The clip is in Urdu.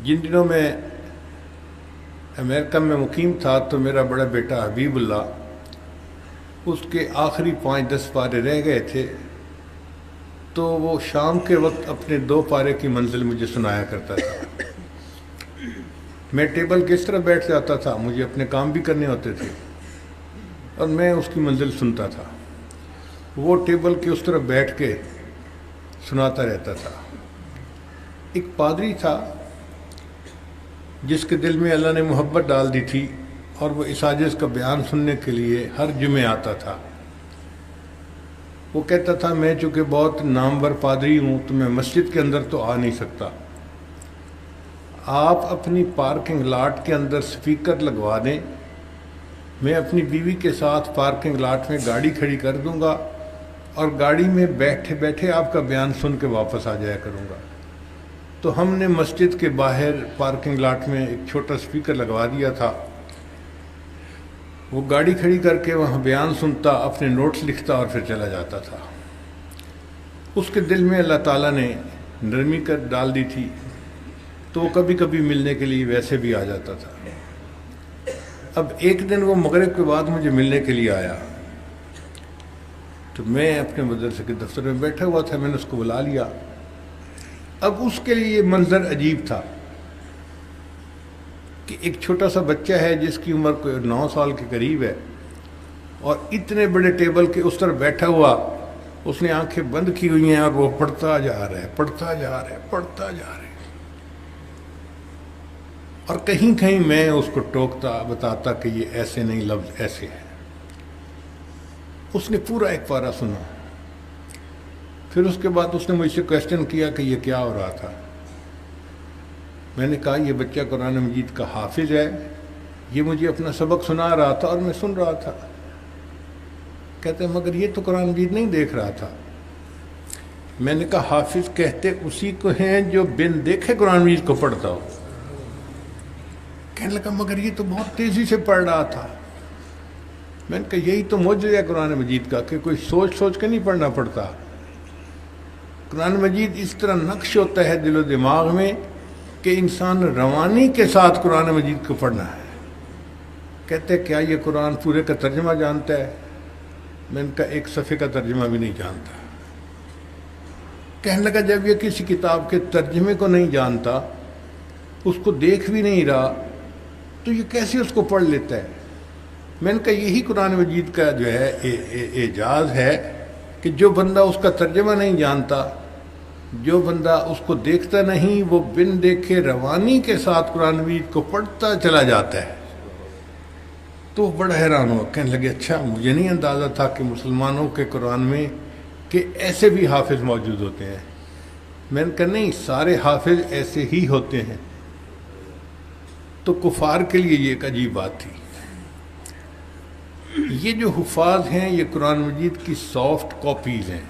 جن دنوں میں امریکہ میں مقیم تھا تو میرا بڑا بیٹا حبیب اللہ اس کے آخری 5-10 پارے رہ گئے تھے، تو وہ شام کے وقت اپنے 2 پارے کی منزل مجھے سنایا کرتا تھا۔ میں ٹیبل کے اس طرح بیٹھ جاتا تھا، مجھے اپنے کام بھی کرنے ہوتے تھے اور میں اس کی منزل سنتا تھا، وہ ٹیبل کے اس طرح بیٹھ کے سناتا رہتا تھا۔ ایک پادری تھا جس کے دل میں اللہ نے محبت ڈال دی تھی، اور وہ اس عاجز کا بیان سننے کے لیے ہر جمعے آتا تھا۔ وہ کہتا تھا میں چونکہ بہت نامور پادری ہوں تو میں مسجد کے اندر تو آ نہیں سکتا، آپ اپنی پارکنگ لاٹ کے اندر سپیکر لگوا دیں، میں اپنی بیوی کے ساتھ پارکنگ لاٹ میں گاڑی کھڑی کر دوں گا اور گاڑی میں بیٹھے بیٹھے آپ کا بیان سن کے واپس آ جایا کروں گا۔ تو ہم نے مسجد کے باہر پارکنگ لاٹ میں ایک چھوٹا سپیکر لگوا دیا تھا، وہ گاڑی کھڑی کر کے وہاں بیان سنتا، اپنے نوٹس لکھتا اور پھر چلا جاتا تھا۔ اس کے دل میں اللہ تعالیٰ نے نرمی کر ڈال دی تھی، تو وہ کبھی کبھی ملنے کے لیے ویسے بھی آ جاتا تھا۔ اب ایک دن وہ مغرب کے بعد مجھے ملنے کے لیے آیا، تو میں اپنے مدرسے کے دفتر میں بیٹھا ہوا تھا، میں نے اس کو بلا لیا۔ اب اس کے لیے یہ منظر عجیب تھا کہ ایک چھوٹا سا بچہ ہے جس کی عمر کوئی 9 سال کے قریب ہے، اور اتنے بڑے ٹیبل کے اس طرح بیٹھا ہوا، اس نے آنکھیں بند کی ہوئی ہیں اور وہ پڑھتا جا رہا ہے، پڑھتا جا رہا ہے، پڑھتا جا رہا ہے، اور کہیں کہیں میں اس کو ٹوکتا، بتاتا کہ یہ ایسے نہیں، لفظ ایسے ہیں۔ اس نے پورا ایک پارہ سنا، پھر اس کے بعد اس نے مجھ سے کویسچن کیا کہ یہ کیا ہو رہا تھا۔ میں نے کہا یہ بچہ قرآن مجید کا حافظ ہے، یہ مجھے اپنا سبق سنا رہا تھا اور میں سن رہا تھا۔ کہتے ہیں مگر یہ تو قرآن مجید نہیں دیکھ رہا تھا۔ میں نے کہا حافظ کہتے اسی کو ہیں جو بن دیکھے قرآن مجید کو پڑھتا ہو۔ کہنے لگا مگر یہ تو بہت تیزی سے پڑھ رہا تھا۔ میں نے کہا یہی تو معجزہ ہے قرآن مجید کا کہ کوئی سوچ سوچ کے نہیں پڑھنا پڑتا، قرآن مجید اس طرح نقش ہوتا ہے دل و دماغ میں کہ انسان روانی کے ساتھ قرآن مجید کو پڑھنا ہے۔ کہتے کیا یہ قرآن پورے کا ترجمہ جانتا ہے؟ میں نے کہا ایک صفحے کا ترجمہ بھی نہیں جانتا۔ کہنے لگا جب یہ کسی کتاب کے ترجمے کو نہیں جانتا، اس کو دیکھ بھی نہیں رہا، تو یہ کیسے اس کو پڑھ لیتا ہے؟ میں نے کہا یہی قرآن مجید کا جو ہے اعجاز ہے کہ جو بندہ اس کا ترجمہ نہیں جانتا، جو بندہ اس کو دیکھتا نہیں، وہ بن دیکھے روانی کے ساتھ قرآن مجید کو پڑھتا چلا جاتا ہے۔ تو وہ بڑا حیران ہوا، کہنے لگے اچھا مجھے نہیں اندازہ تھا کہ مسلمانوں کے قرآن میں کہ ایسے بھی حافظ موجود ہوتے ہیں۔ میں نے کہا نہیں، سارے حافظ ایسے ہی ہوتے ہیں۔ تو کفار کے لیے یہ ایک عجیب بات تھی۔ یہ جو حفاظ ہیں یہ قرآن مجید کی سافٹ کاپیز ہیں،